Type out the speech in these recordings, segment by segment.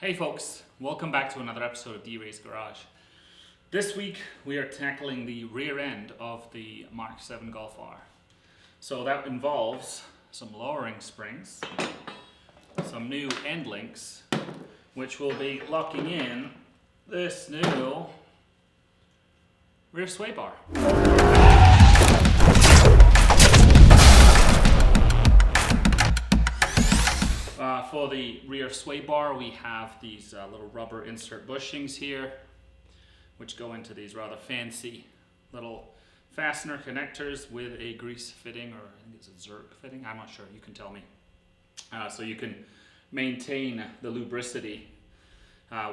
Hey folks, welcome back to another episode of Wray's Garage. This week we are tackling the rear end of the Mark 7 Golf R. So that involves some lowering springs, some new end links, which will be locking in this new rear sway bar. For the rear sway bar, we have these little rubber insert bushings here, which go into these rather fancy little fastener connectors with a grease fitting, or I think it's a Zerk fitting, I'm not sure, you can tell me. So you can maintain the lubricity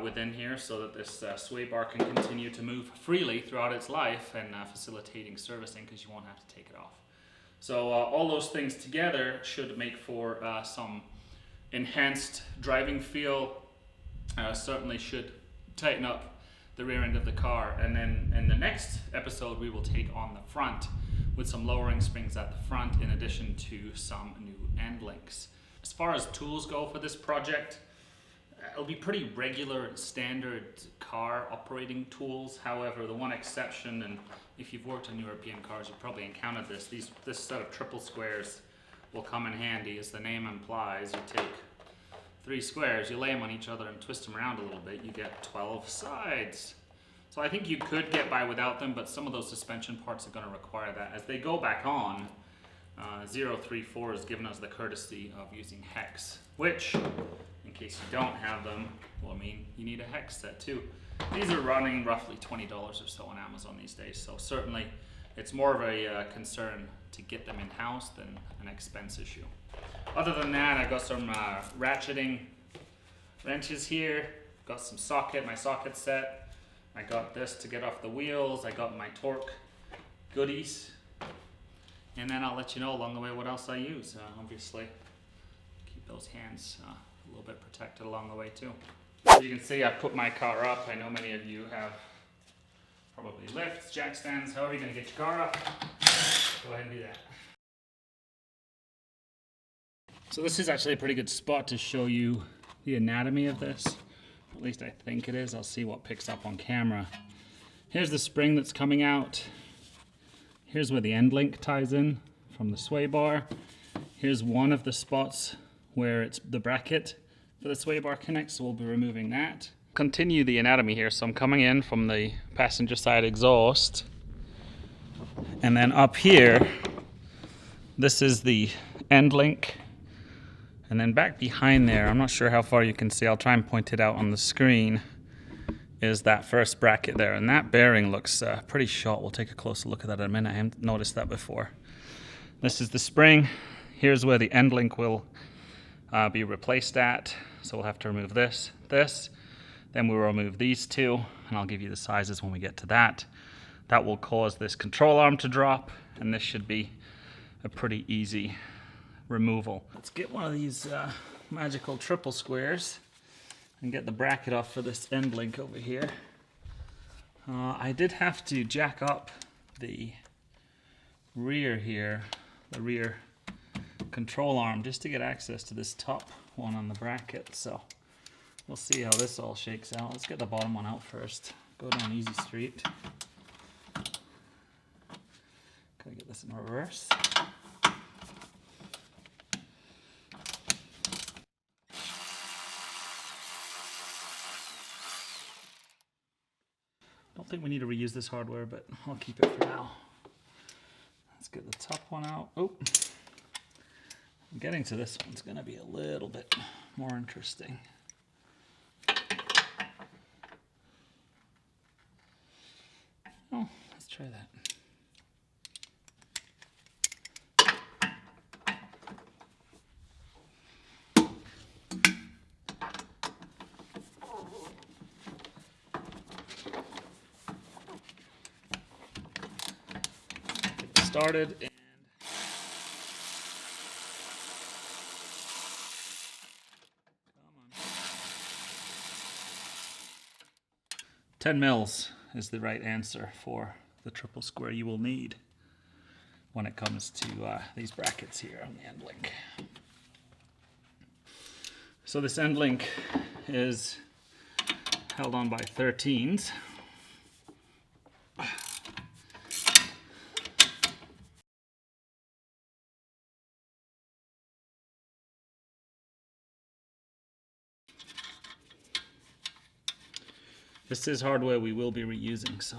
within here so that this sway bar can continue to move freely throughout its life and facilitating servicing because you won't have to take it off. So all those things together should make for some enhanced driving feel. Certainly should tighten up the rear end of the car, and then in the next episode we will take on the front with some lowering springs at the front in addition to some new end links. As far as tools go for this project, it'll be pretty regular standard car operating tools. However, the one exception, and if you've worked on European cars you've probably encountered this set of triple squares will come in handy. As the name implies, you take 3 squares, you lay them on each other and twist them around a little bit, you get 12 sides. So I think you could get by without them, but some of those suspension parts are going to require that. As they go back on, 034 has given us the courtesy of using hex, which, in case you don't have them, well, I mean, you need a hex set too. These are running roughly $20 or so on Amazon these days, so certainly it's more of a concern to get them in-house than an expense issue. Other than that, I've got some ratcheting wrenches here, got some my socket set, I got this to get off the wheels, I got my torque goodies, and then I'll let you know along the way what else I use. Obviously, keep those hands a little bit protected along the way too. So you can see I put my car up. I know many of you have probably lifts, jack stands, however you're going to get your car up. Go ahead and do that. So this is actually a pretty good spot to show you the anatomy of this. At least I think it is. I'll see what picks up on camera. Here's the spring that's coming out. Here's where the end link ties in from the sway bar. Here's one of the spots where it's the bracket for the sway bar connects, so we'll be removing that. Continue the anatomy here. So I'm coming in from the passenger side exhaust, and then up here this is the end link, and then back behind there, I'm not sure how far you can see, I'll try and point it out on the screen, is that first bracket there, and that bearing looks pretty short. We'll take a closer look at that in a minute. I haven't noticed that before. This is the spring. Here's where the end link will be replaced at, so we'll have to remove this. Then we'll remove these two, and I'll give you the sizes when we get to that. That will cause this control arm to drop, and this should be a pretty easy removal. Let's get one of these magical triple squares and get the bracket off for this end link over here. I did have to jack up the rear here, the rear control arm, just to get access to this top one on the bracket, so we'll see how this all shakes out. Let's get the bottom one out first. Go down easy street. Gotta get this in reverse. Don't think we need to reuse this hardware, but I'll keep it for now. Let's get the top one out. Oh, getting to this one's gonna be a little bit more interesting. Oh, let's try that. Get started. And come on. 10 mils is the right answer for the triple square you will need when it comes to these brackets here on the end link. So this end link is held on by 13s. This is hardware we will be reusing, so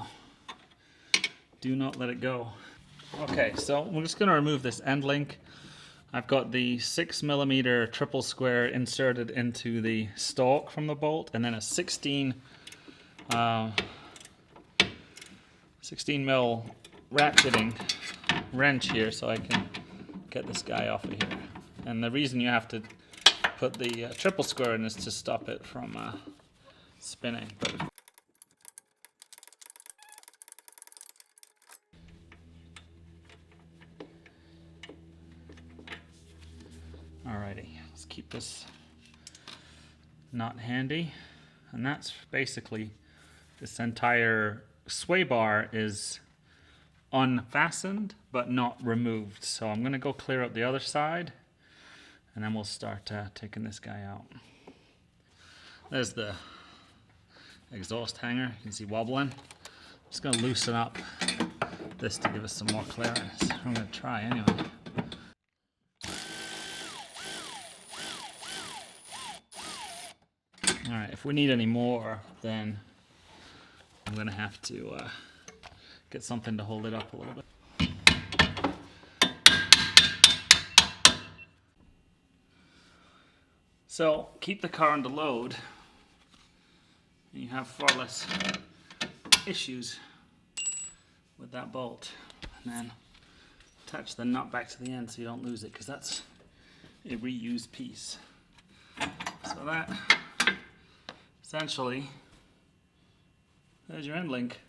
do not let it go. Okay, so we're just going to remove this end link. I've got the 6mm triple square inserted into the stalk from the bolt, and then a 16 mil ratcheting wrench here so I can get this guy off of here. And the reason you have to put the triple square in is to stop it from spinning. Alrighty, let's keep this nut handy. And that's basically, this entire sway bar is unfastened but not removed. So I'm going to go clear up the other side and then we'll start taking this guy out. There's the exhaust hanger, you can see wobbling. I'm just going to loosen up this to give us some more clearance. I'm going to try anyway. Alright, if we need any more, then I'm going to have to get something to hold it up a little bit. So, keep the car under load, and you have far less issues with that bolt. And then attach the nut back to the end so you don't lose it, because that's a reused piece. So that, essentially, there's your end link.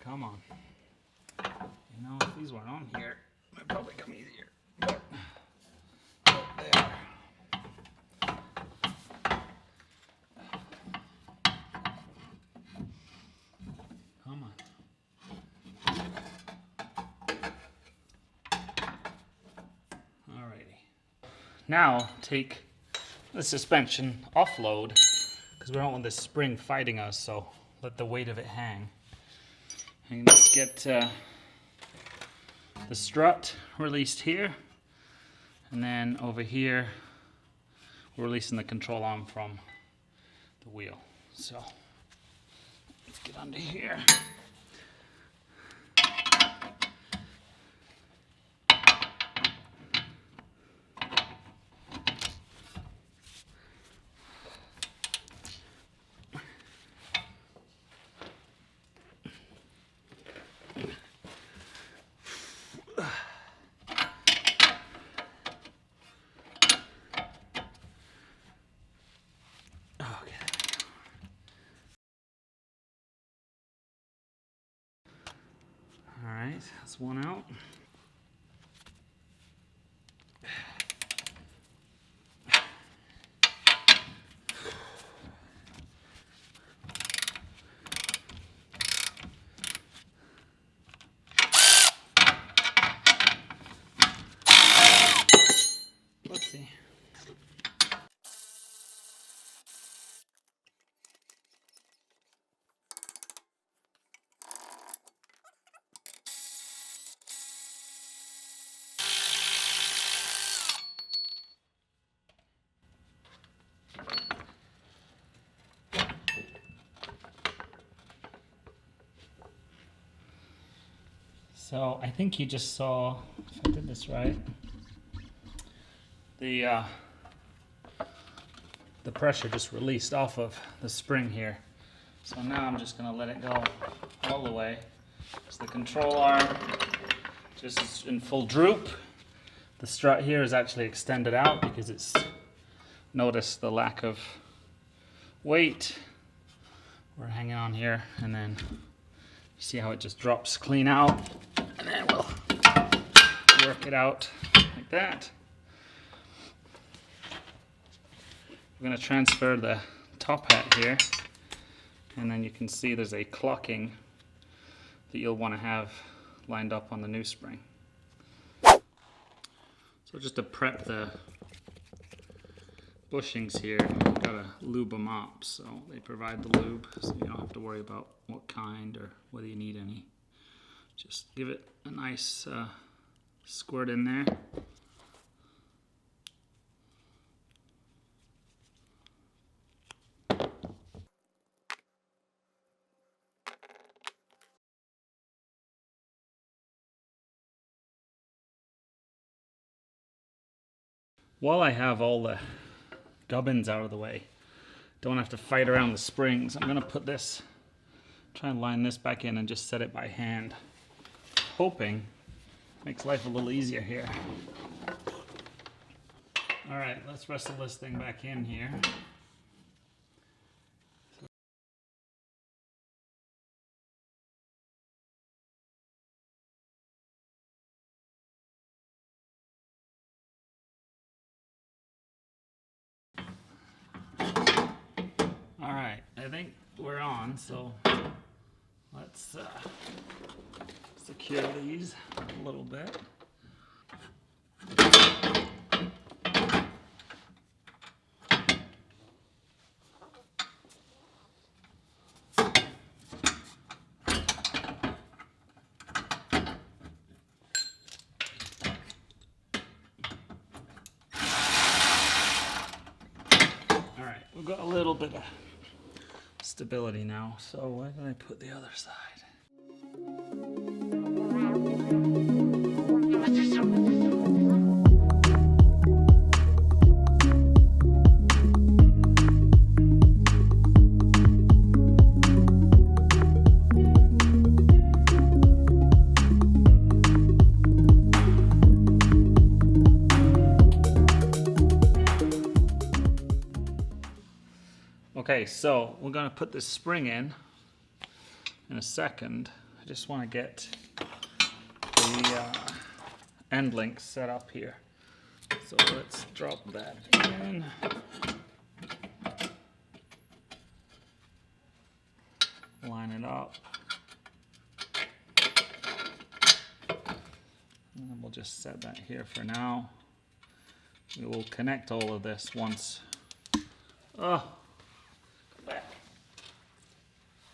Come on. You know, if these weren't on here, it would probably come easier. But there. Come on. Alrighty. Now take the suspension offload, because we don't want this spring fighting us, so let the weight of it hang. And let's get the strut released here, and then over here we're releasing the control arm from the wheel. So let's get under here. Alright, that's one out. Let's see. So I think you just saw, if I did this right, the pressure just released off of the spring here. So now I'm just going to let it go all the way. So the control arm just is in full droop. The strut here is actually extended out because it's noticed the lack of weight. We're hanging on here, and then See how it just drops clean out, and then we'll work it out like that. We're going to transfer the top hat here, and then you can see there's a clocking that you'll want to have lined up on the new spring. So just to prep the bushings here, you've got to lube them up. So they provide the lube, so you don't have to worry about what kind or whether you need any. Just give it a nice squirt in there. While I have all the gubbins out of the way, don't have to fight around the springs, I'm going to put this, try and line this back in and just set it by hand. Hoping makes life a little easier here. Alright, let's wrestle this thing back in here. Alright, I think we're on, so let's secure these a little bit. Alright, we've got a little bit of stability now, so where can I put the other side? Okay, so we're going to put this spring in a second. I just want to get the end links set up here. So let's drop that in. Line it up. And then we'll just set that here for now. We will connect all of this once.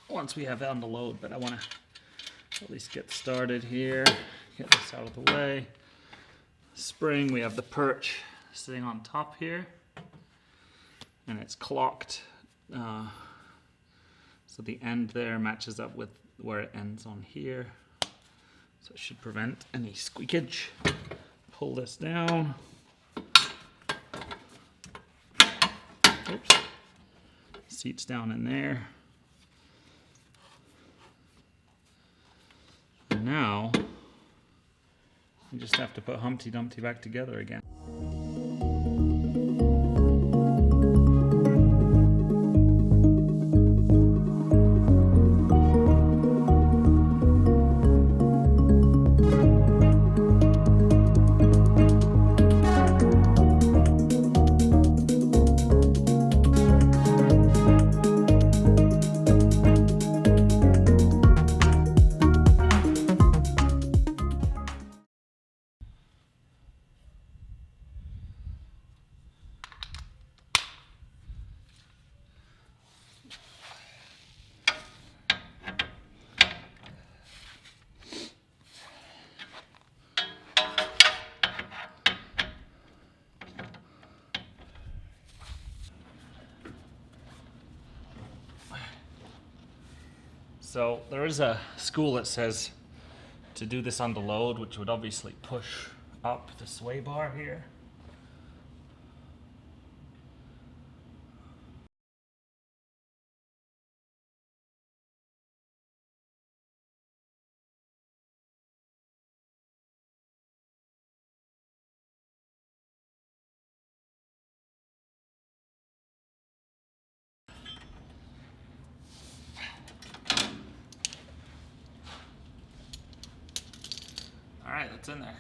Once we have it on the load, but I want to at least get started here, get this out of the way. Spring, we have the perch sitting on top here, and it's clocked, so the end there matches up with where it ends on here, so it should prevent any squeakage. Pull this down. Oops. Seat's down in there. Now, we just have to put Humpty Dumpty back together again. So there is a school that says to do this on the load, which would obviously push up the sway bar here. All right, that's in there.